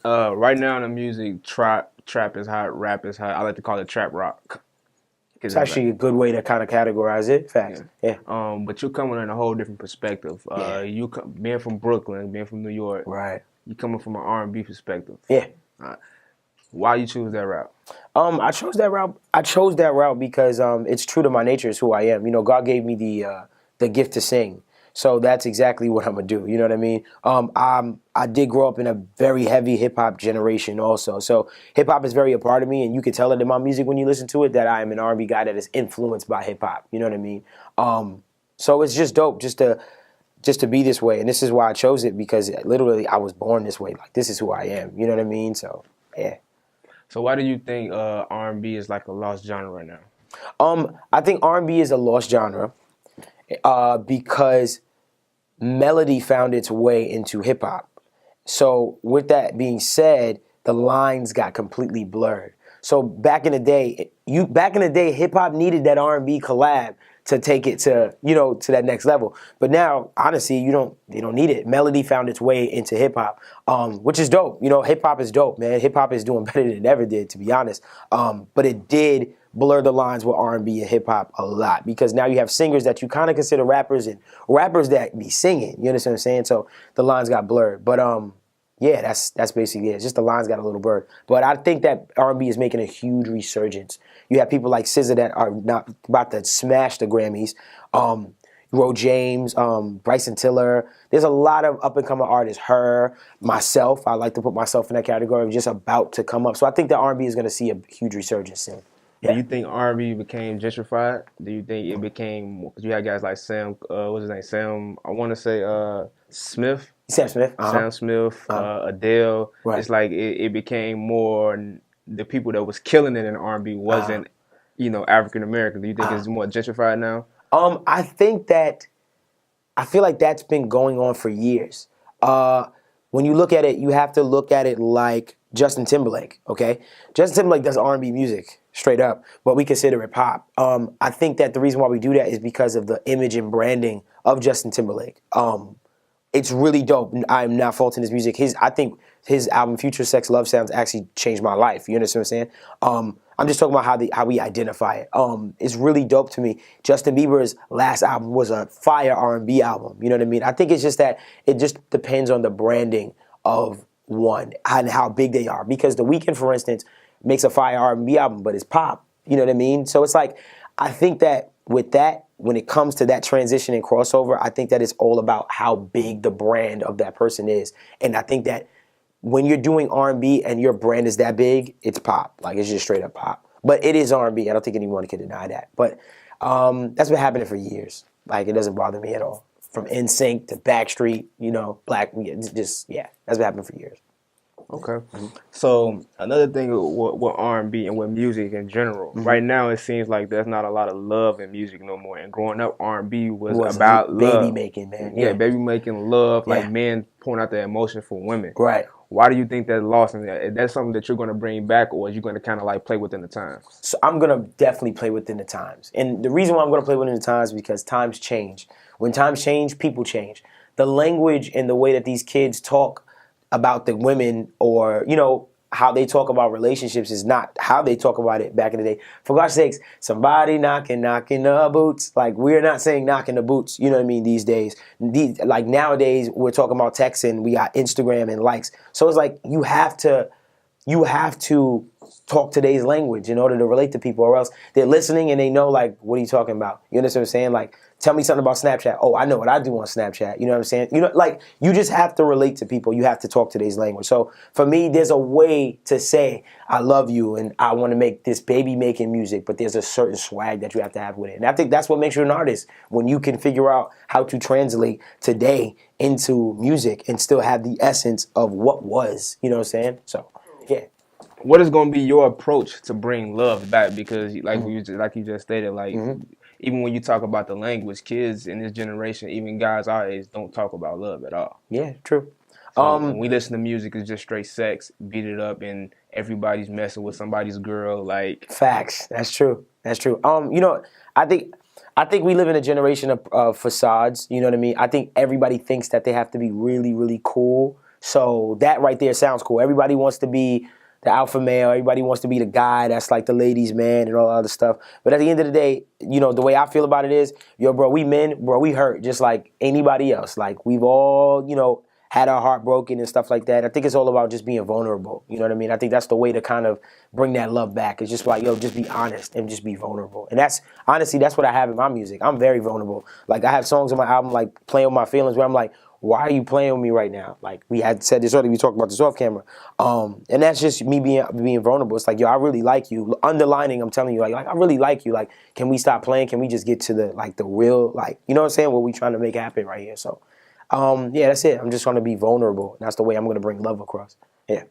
Right now in the music, trap is hot, rap is hot. I like to call it trap rock. It's 'Cause it's like, actually a good way to kind of categorize it. yeah. Facts. Yeah. But you're coming in a whole different perspective. Yeah. Being from Brooklyn, being from New York, Right. you coming from an R&B perspective. Yeah. Uh, why you choose that route? I chose that route. I chose that route because it's true to my nature. It's who I am. You know, God gave me the gift to sing, so that's exactly what I'm gonna do. You know what I mean? I did grow up in a very heavy hip hop generation, also. So hip hop is very a part of me, and you can tell it in my music when you listen to it that I am an R&B guy that is influenced by hip hop. You know what I mean? So it's just dope, just to be this way, and this is why I chose it because literally I was born this way. Like this is who I am. You know what I mean? So yeah. So why do you think R&B is like a lost genre right now? I think R&B is a lost genre because melody found its way into hip hop. So with that being said, the lines got completely blurred. So back in the day, hip hop needed that R&B collab to take it to that next level. But now, honestly, you don't need it. Melody found its way into hip hop, which is dope. You know, hip hop is dope, man. Hip hop is doing better than it ever did, to be honest. But it did blur the lines with R&B and hip hop a lot because now you have singers that you kind of consider rappers and rappers that be singing. You understand what I'm saying? So the lines got blurred. But yeah, that's basically it. It's just the lines got a little blurred. But I think that R&B is making a huge resurgence. You have people like SZA that are not about to smash the Grammys. Ro James, Bryson Tiller. There's a lot of up-and-coming artists. Her, myself. I like to put myself in that category of just about to come up. So I think that R&B is going to see a huge resurgence soon. Do you think R&B became gentrified? Do you think it became? Because you had guys like Sam, what's his name? Sam. I want to say Smith. Sam Smith. Sam Smith, Adele. Right. It's like it became more the people that was killing it in R&B wasn't, African American. Do you think it's more gentrified now? I feel like that's been going on for years. When you look at it, you have to look at it like Justin Timberlake, okay? Justin Timberlake does R&B music, straight up, but we consider it pop. I think that the reason why we do that is because of the image and branding of Justin Timberlake. It's really dope. I'm not faulting his music. I think his album Future Sex Love Sounds actually changed my life. You understand what I'm saying? I'm just talking about how we identify it. It's really dope to me. Justin Bieber's last album was a fire R&B album. You know what I mean? I think it's just that it just depends on the branding of one and how big they are. Because The Weeknd, for instance, makes a fire R&B album, but it's pop. You know what I mean? So it's like, I think that with that, when it comes to that transition and crossover, I think that it's all about how big the brand of that person is. And I think that when you're doing R&B and your brand is that big, it's pop. Like, it's just straight up pop. But it is R&B. I don't think anyone can deny that. But that's been happening for years. Like, it doesn't bother me at all. From NSYNC to Backstreet, Black, that's been happening for years. Okay. So another thing with R&B and with music in general, right now it seems like there's not a lot of love in music no more. And growing up, R&B was about love. Baby making, man. Yeah, baby making love, like Yeah. men pouring out their emotion for women. Right. Why do you think that's lost? And is that something that you're going to bring back, or are you going to kind of like play within the times? So I'm going to definitely play within the times. And the reason why I'm going to play within the times is because times change. When times change, people change. The language and the way that these kids talk about the women or, how they talk about relationships is not how they talk about it back in the day. For God's sakes, somebody knocking the boots. Like, we're not saying knocking the boots, you know what I mean, these days. Like, nowadays, we're talking about texting, we got Instagram and likes. So it's like, you have to talk today's language in order to relate to people, or else they're listening and they know, like, what are you talking about? You understand what I'm saying? Like, tell me something about Snapchat. Oh, I know what I do on Snapchat. You know what I'm saying? Like, you just have to relate to people. You have to talk today's language. So for me, there's a way to say, I love you and I want to make this baby making music, but there's a certain swag that you have to have with it. And I think that's what makes you an artist, when you can figure out how to translate today into music and still have the essence of what was. You know what I'm saying? So, yeah. What is going to be your approach to bring love back? Because like you just stated, like even when you talk about the language, kids in this generation, even guys our age, don't talk about love at all. Yeah, true. So when we listen to music, it's just straight sex, beat it up, and everybody's messing with somebody's girl. Like, facts. That's true. That's true. I think we live in a generation of facades. You know what I mean? I think everybody thinks that they have to be really, really cool So that right there sounds cool. Everybody wants to be the alpha male. Everybody wants to be the guy that's like the ladies' man and all that other stuff. But at the end of the day, you know, the way I feel about it is, yo, bro, we men, bro, we hurt just like anybody else. Like we've all, you know, had our heart broken and stuff like that. I think it's all about just being vulnerable. You know what I mean? I think that's the way to kind of bring that love back. It's just like, yo, just be honest and just be vulnerable. And that's, honestly, that's what I have in my music. I'm very vulnerable. Like I have songs on my album, like playing with my feelings where I'm like, why are you playing with me right now? Like we had said this earlier, we talked about this off camera. And that's just me being vulnerable. It's like, yo, I really like you. Underlining, I'm telling you, like I really like you. Like, can we stop playing? Can we just get to the real, like, you know what I'm saying? What we trying to make happen right here. So, yeah, that's it. I'm just trying to be vulnerable. That's the way I'm going to bring love across. Yeah.